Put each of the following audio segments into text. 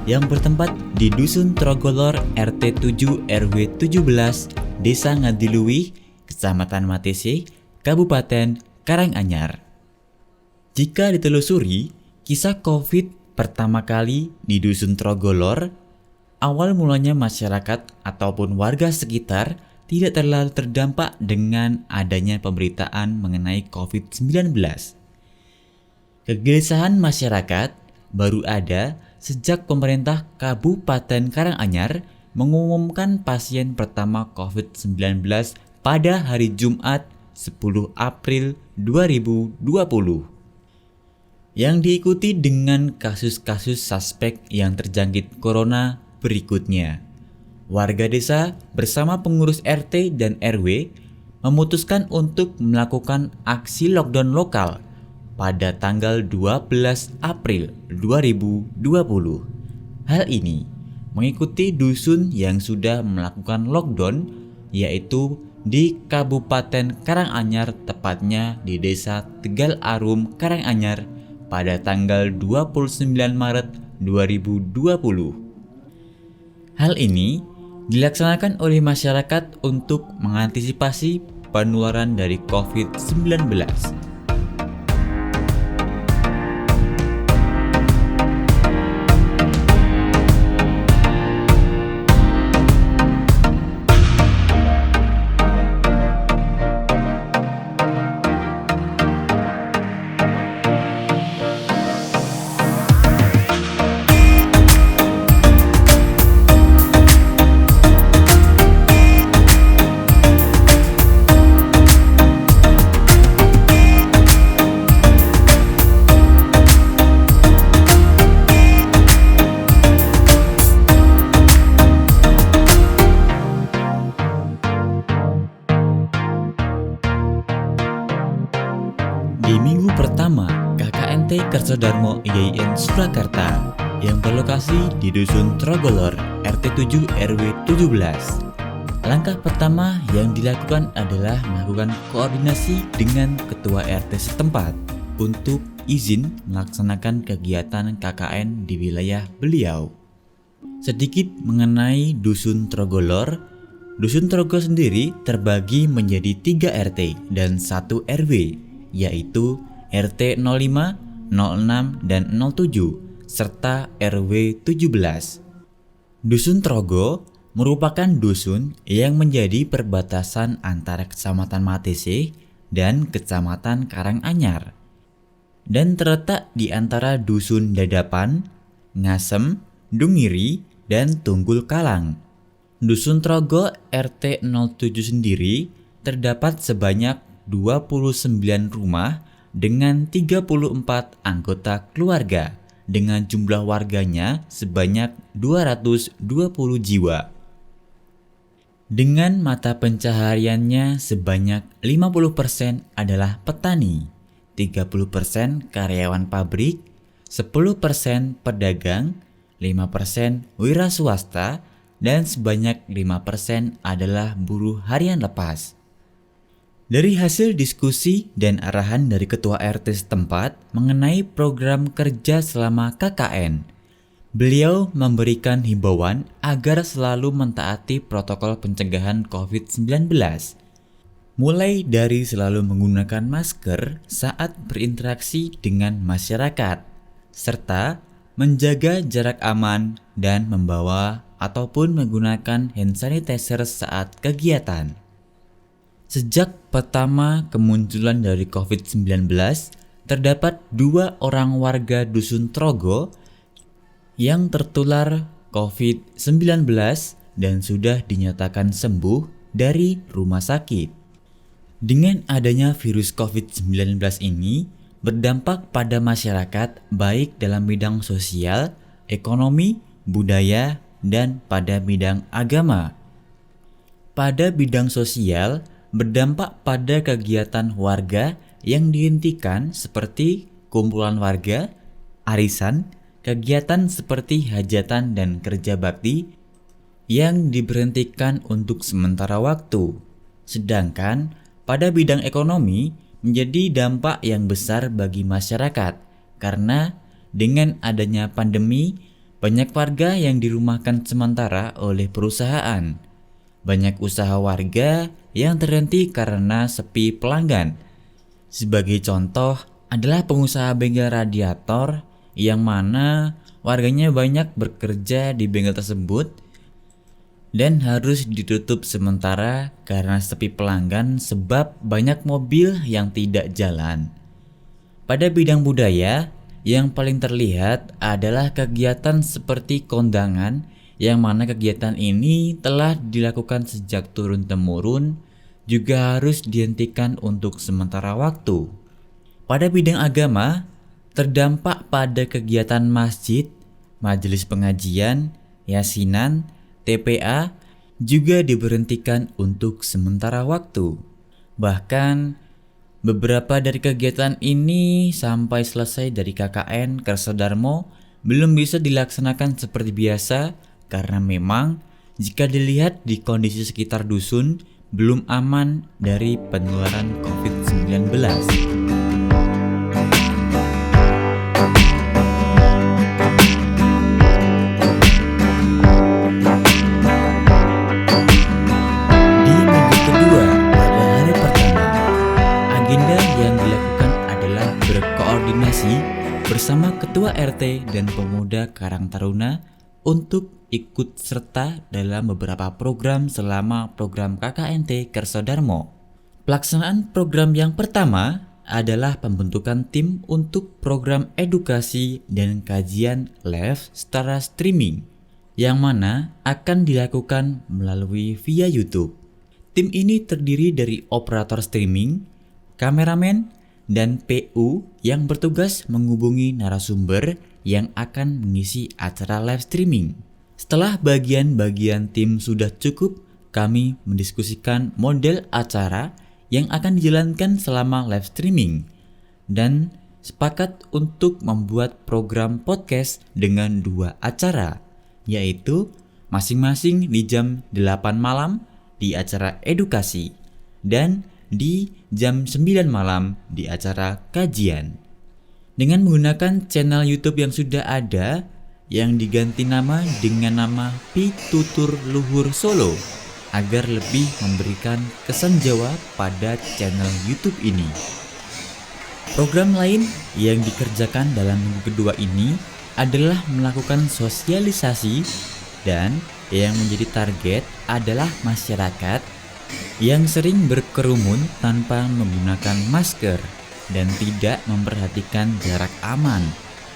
yang bertempat di Dusun Trogolor RT 7 RW 17 Desa Ngadiluwih, Kecamatan Matese, Kabupaten Karanganyar. Jika ditelusuri, kisah COVID pertama kali di Dusun Trogolor, awal mulanya masyarakat ataupun warga sekitar tidak terlalu terdampak dengan adanya pemberitaan mengenai COVID-19. Kegelisahan masyarakat baru ada sejak pemerintah Kabupaten Karanganyar mengumumkan pasien pertama COVID-19 pada hari Jumat 10 April 2020. Yang diikuti dengan kasus-kasus suspek yang terjangkit corona berikutnya. Warga desa bersama pengurus RT dan RW memutuskan untuk melakukan aksi lockdown lokal pada tanggal 12 April 2020. Hal ini mengikuti dusun yang sudah melakukan lockdown, yaitu di Kabupaten Karanganyar, tepatnya di Desa Tegal Arum, Karanganyar pada tanggal 29 Maret 2020. Hal ini dilaksanakan oleh masyarakat untuk mengantisipasi penularan dari COVID-19. Di minggu pertama, KKNT Kersodarmo IAIN Surakarta yang berlokasi di Dusun Trogolor RT 7 RW 17. Langkah pertama yang dilakukan adalah melakukan koordinasi dengan ketua RT setempat untuk izin melaksanakan kegiatan KKN di wilayah beliau. Sedikit mengenai Dusun Trogolor. Dusun Trogolor sendiri terbagi menjadi 3 RT dan 1 RW, yaitu RT 05, 06, dan 07, serta RW 17. Dusun Trogo merupakan dusun yang menjadi perbatasan antara Kecamatan Matese dan Kecamatan Karanganyar, dan terletak di antara Dusun Dadapan, Ngasem, Dungiri, dan Tunggul Kalang. Dusun Trogo RT 07 sendiri terdapat sebanyak 29 rumah dengan 34 anggota keluarga dengan jumlah warganya sebanyak 220 jiwa. Dengan mata pencahariannya sebanyak 50% adalah petani, 30% karyawan pabrik, 10% pedagang, 5% wira swasta, dan sebanyak 5% adalah buruh harian lepas. Dari hasil diskusi dan arahan dari ketua RT setempat mengenai program kerja selama KKN, beliau memberikan himbauan agar selalu mentaati protokol pencegahan COVID-19, mulai dari selalu menggunakan masker saat berinteraksi dengan masyarakat, serta menjaga jarak aman dan membawa ataupun menggunakan hand sanitizer saat kegiatan. Sejak pertama kemunculan dari COVID-19, terdapat 2 orang warga Dusun Trogo yang tertular COVID-19 dan sudah dinyatakan sembuh dari rumah sakit. Dengan adanya virus COVID-19 ini berdampak pada masyarakat baik dalam bidang sosial, ekonomi, budaya, dan pada bidang agama. Pada bidang sosial, berdampak pada kegiatan warga yang dihentikan seperti kumpulan warga, arisan, kegiatan seperti hajatan dan kerja bakti yang diberhentikan untuk sementara waktu. Sedangkan pada bidang ekonomi menjadi dampak yang besar bagi masyarakat karena dengan adanya pandemi, Banyak warga yang dirumahkan sementara oleh perusahaan. Banyak usaha warga yang terhenti karena sepi pelanggan. Sebagai contoh adalah pengusaha bengkel radiator yang mana warganya banyak bekerja di bengkel tersebut dan harus ditutup sementara karena sepi pelanggan sebab banyak mobil yang tidak jalan. Pada bidang budaya, yang paling terlihat adalah kegiatan seperti kondangan, yang mana kegiatan ini telah dilakukan sejak turun-temurun, juga harus dihentikan untuk sementara waktu. Pada bidang agama, terdampak pada kegiatan masjid, majelis pengajian, yasinan, TPA, juga diberhentikan untuk sementara waktu. Bahkan beberapa dari kegiatan ini sampai selesai dari KKN Kersodarmo belum bisa dilaksanakan seperti biasa karena memang jika dilihat di kondisi sekitar dusun belum aman dari penularan COVID-19. Bersama Ketua RT dan Pemuda Karang Taruna untuk ikut serta dalam beberapa program selama program KKNT Kersodarmo. Pelaksanaan program yang pertama adalah pembentukan tim untuk program edukasi dan kajian live secara streaming yang mana akan dilakukan melalui via YouTube. Tim ini terdiri dari operator streaming, kameramen, dan PU yang bertugas menghubungi narasumber yang akan mengisi acara live streaming. Setelah bagian-bagian tim sudah cukup, kami mendiskusikan model acara yang akan dijalankan selama live streaming dan sepakat untuk membuat program podcast dengan 2 acara, yaitu masing-masing di jam 8 malam di acara edukasi dan di jam 9 malam di acara kajian. Dengan menggunakan channel YouTube yang sudah ada yang diganti nama dengan nama Pitutur Luhur Solo agar lebih memberikan kesan Jawa pada channel YouTube ini. Program lain yang dikerjakan dalam minggu kedua ini adalah melakukan sosialisasi dan yang menjadi target adalah masyarakat yang sering berkerumun tanpa menggunakan masker dan tidak memperhatikan jarak aman.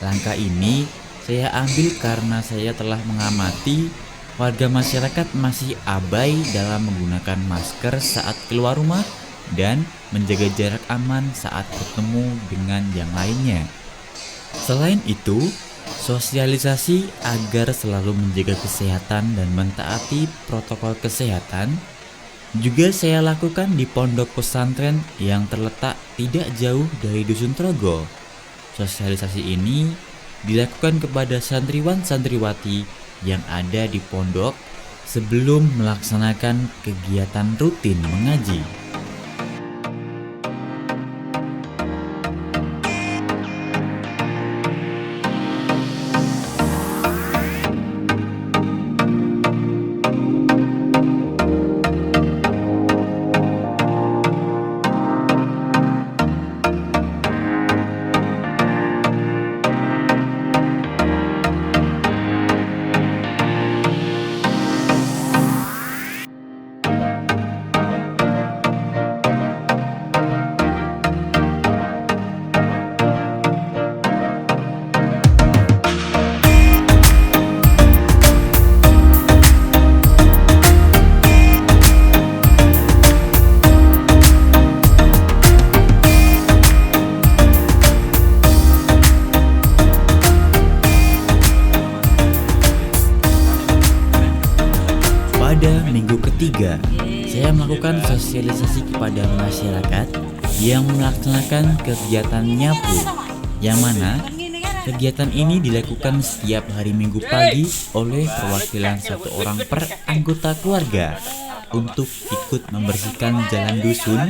Langkah ini saya ambil karena saya telah mengamati warga masyarakat masih abai dalam menggunakan masker saat keluar rumah dan menjaga jarak aman saat bertemu dengan yang lainnya. Selain itu, sosialisasi agar selalu menjaga kesehatan dan mentaati protokol kesehatan juga saya lakukan di pondok pesantren yang terletak tidak jauh dari Dusun Trogo. Sosialisasi ini dilakukan kepada santriwan-santriwati yang ada di pondok sebelum melaksanakan kegiatan rutin mengaji. Ketiga, saya melakukan sosialisasi kepada masyarakat yang melaksanakan kegiatan nyapu, yang mana kegiatan ini dilakukan setiap hari Minggu pagi oleh perwakilan 1 orang per anggota keluarga untuk ikut membersihkan jalan dusun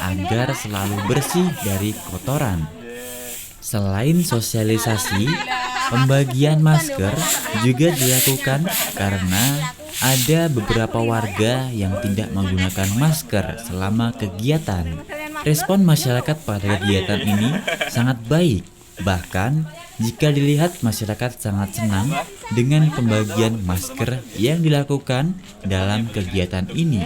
agar selalu bersih dari kotoran. Selain sosialisasi, Pembagian masker juga dilakukan karena ada beberapa warga yang tidak menggunakan masker selama kegiatan. Respon masyarakat pada kegiatan ini sangat baik. Bahkan jika dilihat masyarakat sangat senang dengan pembagian masker yang dilakukan dalam kegiatan ini.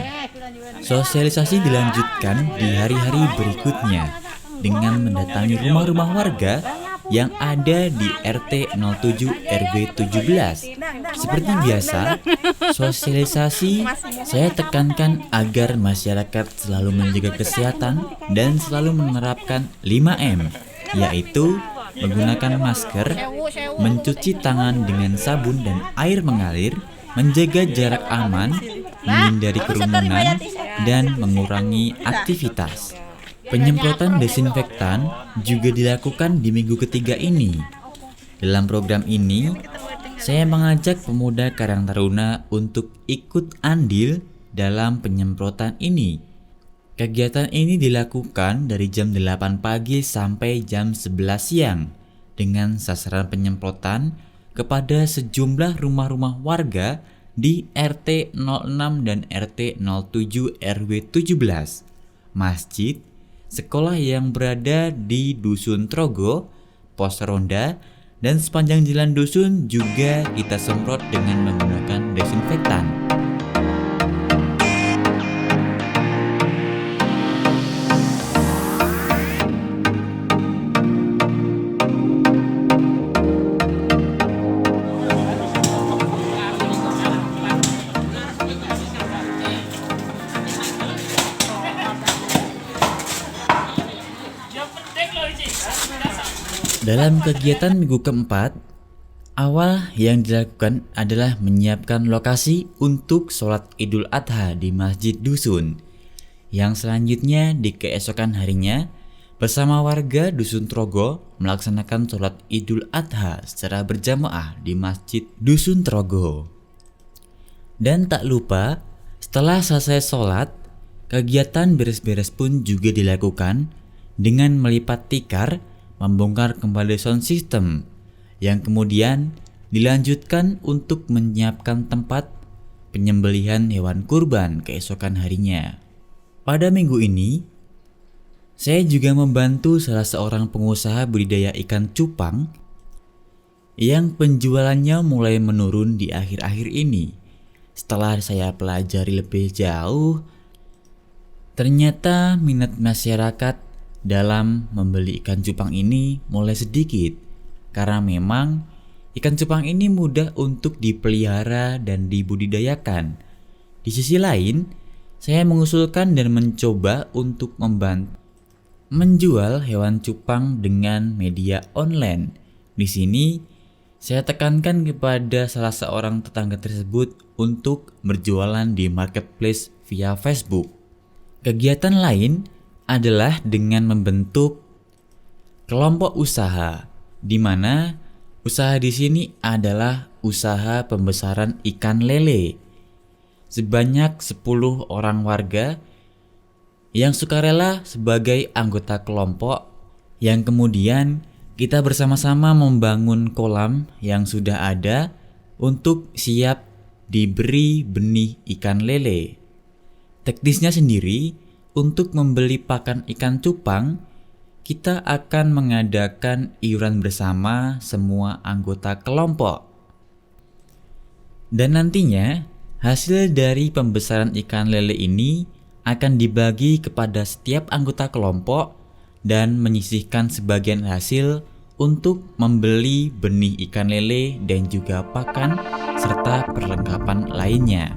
Sosialisasi dilanjutkan di hari-hari berikutnya dengan mendatangi rumah-rumah warga yang ada di RT 07 RW 17. Seperti biasa, sosialisasi saya tekankan agar masyarakat selalu menjaga kesehatan dan selalu menerapkan 5M, yaitu menggunakan masker, mencuci tangan dengan sabun dan air mengalir, menjaga jarak aman, menghindari kerumunan, dan mengurangi aktivitas. Penyemprotan desinfektan juga dilakukan di minggu ketiga ini. Dalam program ini, saya mengajak pemuda Karang Taruna untuk ikut andil dalam penyemprotan ini. Kegiatan ini dilakukan dari jam 8 pagi sampai jam 11 siang dengan sasaran penyemprotan kepada sejumlah rumah-rumah warga di RT 06 dan RT 07 RW 17, masjid, sekolah yang berada di Dusun Trogo, pos ronda, dan sepanjang jalan dusun juga kita semprot dengan menggunakan desinfektan. Dalam kegiatan minggu keempat, awal yang dilakukan adalah menyiapkan lokasi untuk sholat Idul Adha di Masjid Dusun. Yang selanjutnya di keesokan harinya, bersama warga Dusun Trogo melaksanakan sholat Idul Adha secara berjamaah di Masjid Dusun Trogo. Dan tak lupa, setelah selesai sholat, kegiatan beres-beres pun juga dilakukan dengan melipat tikar, membongkar kembali sound system, yang kemudian dilanjutkan untuk menyiapkan tempat penyembelihan hewan kurban keesokan harinya. Pada minggu ini, saya juga membantu salah seorang pengusaha budidaya ikan cupang yang penjualannya mulai menurun di akhir-akhir ini. Setelah saya pelajari lebih jauh, ternyata minat masyarakat dalam membeli ikan cupang ini mulai sedikit, karena memang ikan cupang ini mudah untuk dipelihara dan dibudidayakan. Di sisi lain, saya mengusulkan dan mencoba untuk membantu menjual hewan cupang dengan media online. Di sini, saya tekankan kepada salah seorang tetangga tersebut untuk berjualan di marketplace via Facebook. Kegiatan lain adalah dengan membentuk kelompok usaha, di mana usaha di sini adalah usaha pembesaran ikan lele. Sebanyak 10 orang warga yang sukarela sebagai anggota kelompok, yang kemudian kita bersama-sama membangun kolam yang sudah ada untuk siap diberi benih ikan lele. Teknisnya sendiri, untuk membeli pakan ikan cupang, kita akan mengadakan iuran bersama semua anggota kelompok. Dan nantinya, hasil dari pembesaran ikan lele ini akan dibagi kepada setiap anggota kelompok dan menyisihkan sebagian hasil untuk membeli benih ikan lele dan juga pakan serta perlengkapan lainnya.